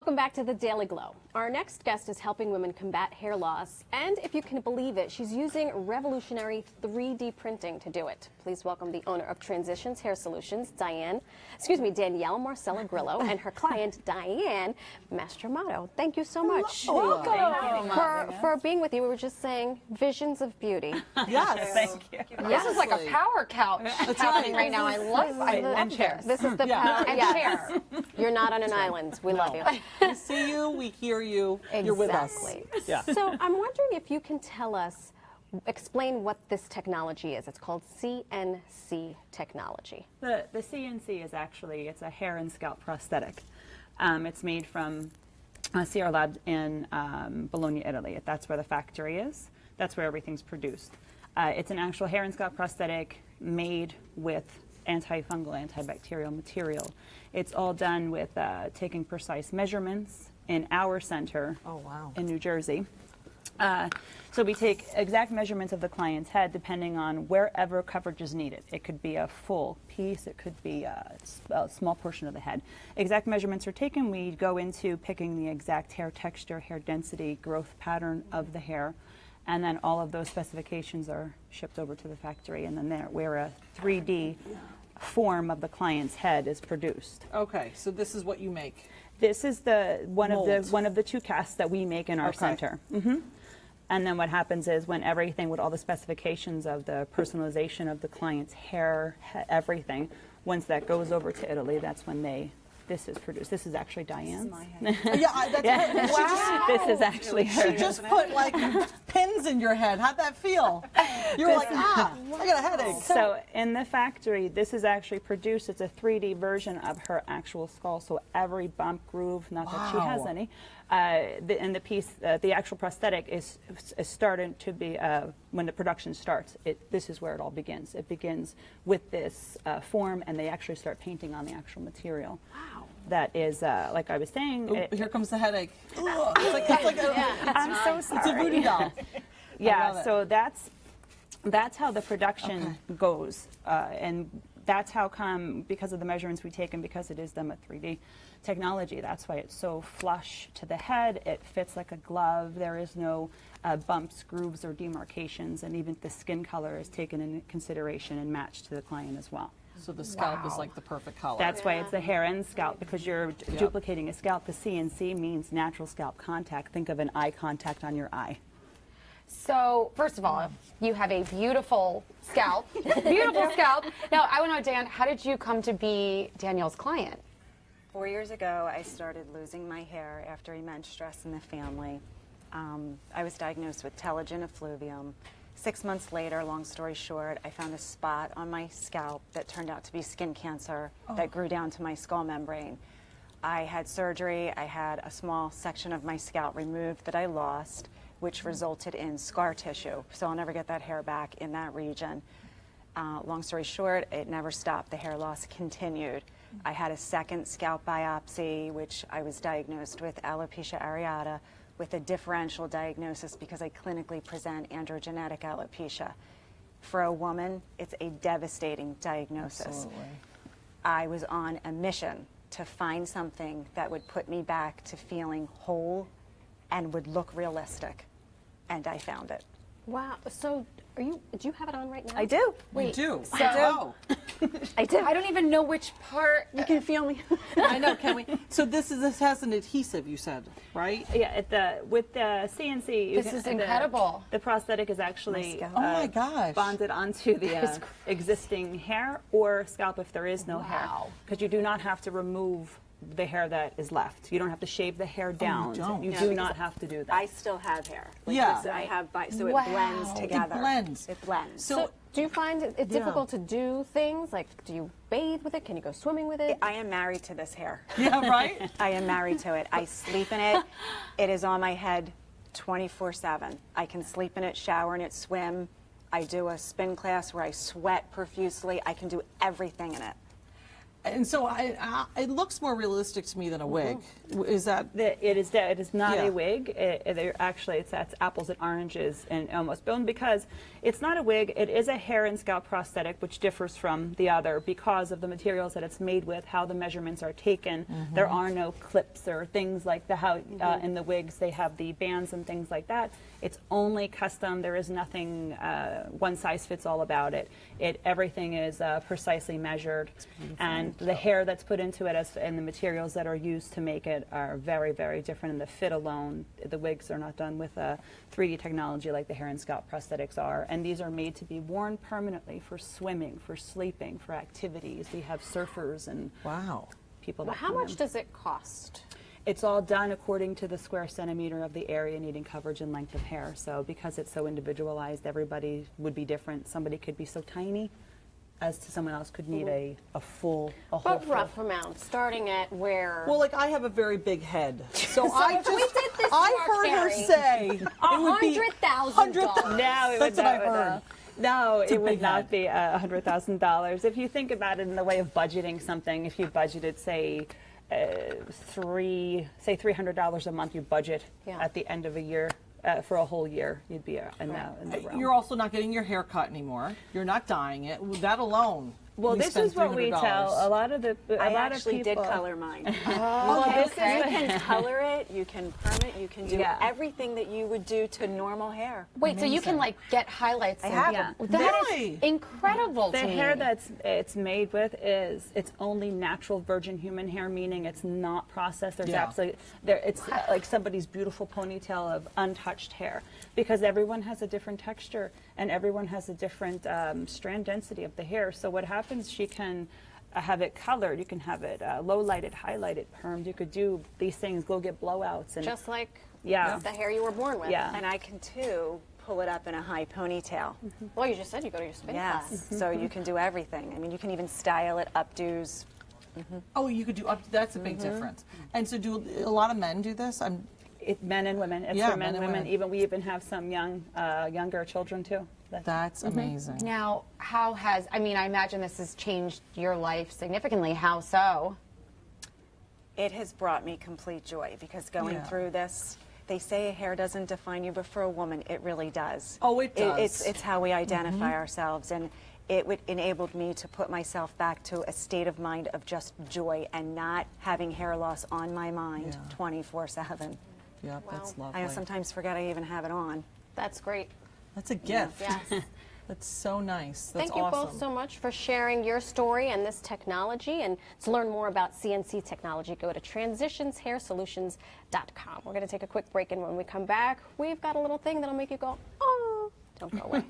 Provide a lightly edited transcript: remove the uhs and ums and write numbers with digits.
Welcome back to the Daily Glow. Our next guest is helping women combat hair loss, and if you can believe it, she's using revolutionary 3D printing to do it. Please welcome the owner of Transitions Hair Solutions, Danielle Marcella Grillo, and her client, Diane Mastromato. Thank you so much. Welcome. For being with you. We were just saying visions of beauty. Yes. Thank you. This is like a power couch happening right now. I love chairs. This is the power. And Yes. chair. You're not on an island. We love you. We see you, we hear you, you're with us. Exactly. Yeah. So I'm wondering if you can tell us, explain what this technology is. It's called CNC technology. The CNC is actually, it's a hair and scalp prosthetic. It's made from Cesare Lab in Bologna, Italy. That's where the factory is. That's where everything's produced. It's an actual hair and scalp prosthetic made with antifungal, antibacterial material. It's all done with taking precise measurements in our center in New Jersey. So we take exact measurements of the client's head depending on wherever coverage is needed. It could be a full piece, it could be a small portion of the head. Exact measurements are taken. We go into picking the exact hair texture, hair density, growth pattern of the hair, and then all of those specifications are shipped over to the factory, and then where a 3D form of the client's head is produced. Okay, so this is what you make. This is one Mold. of the two casts that we make in our center. And then what happens is when everything with all the specifications of the personalization of the client's hair, everything, once that goes over to Italy, that's when this is produced. This is actually Diane's. That's Wow. This is actually her. She just put like pins in your head. How'd that feel? You were like, I got a headache. So in the factory, this is actually produced. It's a 3D version of her actual skull. So every bump, groove, not that she has any, and the piece, the actual prosthetic is starting to be, when the production starts, this is where it all begins. It begins with this form, and they actually start painting on the actual material. Wow. That is, like I was saying. Here comes the headache. Ugh. It's like I'm so sorry. It's a voodoo doll. Yeah, so that's how the production goes, and that's how come, because of the measurements we take and because it is done with 3D technology, that's why it's so flush to the head. It fits like a glove. There is no bumps, grooves, or demarcations, and even the skin color is taken into consideration and matched to the client as well. So the scalp is like the perfect color. That's why it's the hair and scalp, because you're duplicating a scalp. The CNC means natural scalp contact. Think of an eye contact on your eye. So, first of all, you have a beautiful scalp. Beautiful scalp. Now, I want to know, Dan, how did you come to be Danielle's client? 4 years ago, I started losing my hair after immense stress in the family. I was diagnosed with telogen effluvium. 6 months later, long story short, I found a spot on my scalp that turned out to be skin cancer that grew down to my skull membrane. I had surgery. I had a small section of my scalp removed that I lost, which resulted in scar tissue. So I'll never get that hair back in that region. Long story short, it never stopped. The hair loss continued. I had a second scalp biopsy, which I was diagnosed with alopecia areata, with a differential diagnosis because I clinically present androgenetic alopecia. For a woman, it's a devastating diagnosis. Absolutely. I was on a mission to find something that would put me back to feeling whole and would look realistic, and I found it. Wow. So do you have it on right now? I do. We do. Wow. I do. I don't even know which part. You can feel me. I know, can we? So this has an adhesive, you said, right? Yeah, with the CNC. This is incredible. The prosthetic is actually Oh my gosh. bonded onto the existing hair or scalp if there is no hair. Because you do not have to remove the hair that is left. You don't have to shave the hair down. don't. You do not have to do that. I still have hair. Yeah. I have, so Wow. it blends together. It blends. It blends. So do you find it difficult to do things? Like, do you bathe with it? Can you go swimming with it? I am married to this hair. Yeah, right? I am married to it. I sleep in it. It is on my head 24/7. I can sleep in it, shower in it, swim. I do a spin class where I sweat profusely. I can do everything in it. And so it looks more realistic to me than a wig. Is that? It is not Yeah. a wig. Actually, it's apples and oranges and almost bone, because it's not a wig. It is a hair and scalp prosthetic, which differs from the other because of the materials that it's made with, how the measurements are taken. There are no clips or things like how in the wigs they have the bands and things like that. It's only custom. There is nothing one size fits all about it. Everything is precisely measured, and the hair that's put into it and the materials that are used to make it are very, very different. And the fit alone, the wigs are not done with 3D technology like the hair and scalp prosthetics are. And these are made to be worn permanently for swimming, for sleeping, for activities. We have surfers and Wow. people Well, that how come much in. does it cost? It's all done according to the square centimeter of the area needing coverage and length of hair. So because it's so individualized, everybody would be different. Somebody could be so tiny as to someone else could need a whole But full. rough amount, starting at where? Well, like I have a very big head, so if we did this to I our heard her Carrie, say it would be $100,000. No, it That's would what I not, heard. No, a it would big not head. be $100,000. If you think about it in the way of budgeting something, if you budgeted, say, $300 a month, you budget Yeah. at the end of a year for a whole year, you'd be in the realm. You're also not getting your hair cut anymore. You're not dyeing it. That alone. Well, we this spend is what we $300. tell a lot of the I lot of actually did people. color mine. Oh, okay. You can color it, you can perm it, you can do Yeah. everything that you would do to normal hair. Wait, so you can like get highlights? I and- have Yeah. them. That is Really? incredible The to me. hair that's it's made with it's only natural virgin human hair, meaning it's not processed. There's Yeah. absolutely it's like somebody's beautiful ponytail of untouched hair, because everyone has a different texture and everyone has a different strand density of the hair. So what happens? She can have it colored. You can have it low lighted, highlighted, permed. You could do these things. Go get blowouts and Just like Yeah. the hair you were born with. yeah. And I can too pull it up in a high ponytail. Well, you just said you go to your spin class. Yes, so you can do everything. I mean, you can even style it, updos. Oh, you could do up. That's a big difference. And so, do a lot of men do this? Men and women. It's Yeah, for men, men and women. women. We even have some younger children too. That's amazing. Now, I imagine this has changed your life significantly. How so? It has brought me complete joy because going Yeah. through this, they say hair doesn't define you, but for a woman, it really does. Oh, it does. It's how we identify ourselves, and it enabled me to put myself back to a state of mind of just joy and not having hair loss on my mind Yeah. 24/7. Yep, that's lovely. I sometimes forget I even have it on. That's great. That's a gift. Yes. That's so nice. That's Thank you awesome. both so much for sharing your story and this technology. And to learn more about CNC technology, go to transitionshairsolutions.com. We're going to take a quick break, and when we come back, we've got a little thing that'll make you go, oh, don't go away.